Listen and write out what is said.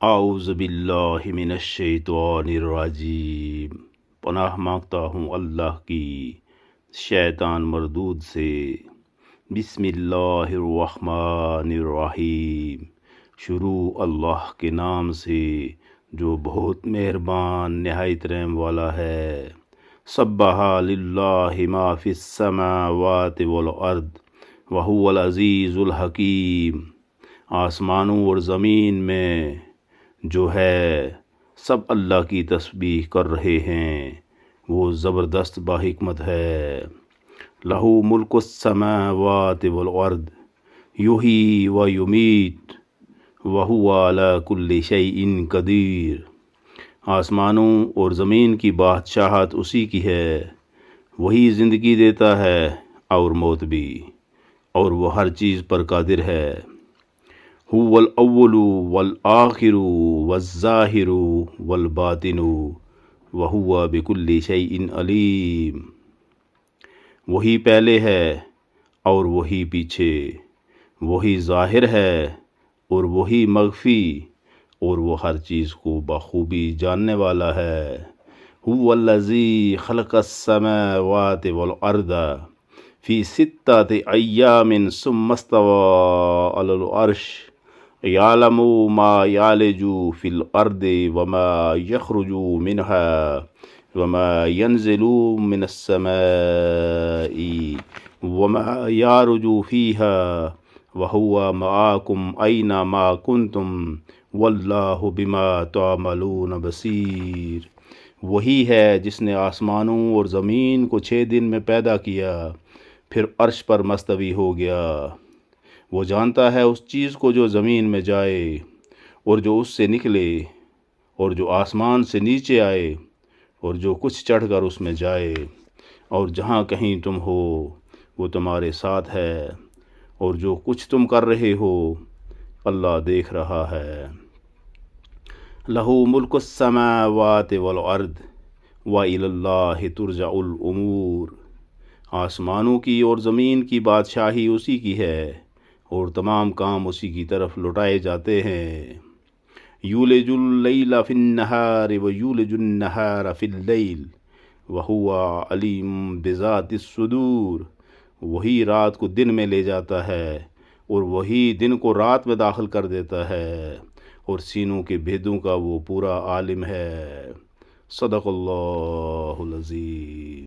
اعوذ باللہ من الشیطان الرجیم۔ پناہ مانگتا ہوں اللہ کی شیطان مردود سے۔ بسم اللہ الرحمن الرحیم۔ شروع اللہ کے نام سے جو بہت مہربان نہایت رحم والا ہے۔ سبح للہ ما فی السماوات والارض وہو العزیز الحکیم۔ آسمانوں اور زمین میں جو ہے سب اللہ کی تسبیح کر رہے ہیں، وہ زبردست باحکمت ہے۔ لہو ملک السماوات والارض یحیی و یمیت وہو علی کل شیء قدیر۔ آسمانوں اور زمین کی بادشاہت اسی کی ہے، وہی زندگی دیتا ہے اور موت بھی، اور وہ ہر چیز پر قادر ہے۔ هو الاول والآخر والظاہر والباطن وہو بکل شیء علیم۔ وہی پہلے ہے اور وہی پیچھے، وہی ظاہر ہے اور وہی مخفی، اور وہ ہر چیز کو بخوبی جاننے والا ہے۔ هو الذی خلق السماوات والارض فی ستۃ ایام ثم استوى علی العرش یعلم ما یالج فی الارض وما یخرج منها وما ینزل من السماء وما یعرج فیها وہو معاکم اینما کنتم واللہ بما تعملون بصیر۔ وہی ہے جس نے آسمانوں اور زمین کو 6 دن میں پیدا کیا، پھر عرش پر مستوی ہو گیا۔ وہ جانتا ہے اس چیز کو جو زمین میں جائے اور جو اس سے نکلے، اور جو آسمان سے نیچے آئے اور جو کچھ چڑھ کر اس میں جائے، اور جہاں کہیں تم ہو وہ تمہارے ساتھ ہے، اور جو کچھ تم کر رہے ہو اللہ دیکھ رہا ہے۔ لہو ملک السماوات والارض وإلی اللہ ترجع الامور۔ آسمانوں کی اور زمین کی بادشاہی اسی کی ہے، اور تمام کام اسی کی طرف لوٹائے جاتے ہیں۔ یولج اللیل فی النہار ویولج النہار فی اللیل وہو علیم بذات الصدور۔ وہی رات کو دن میں لے جاتا ہے اور وہی دن کو رات میں داخل کر دیتا ہے، اور سینوں کے بھیدوں کا وہ پورا عالم ہے۔ صدق اللہ العظیم۔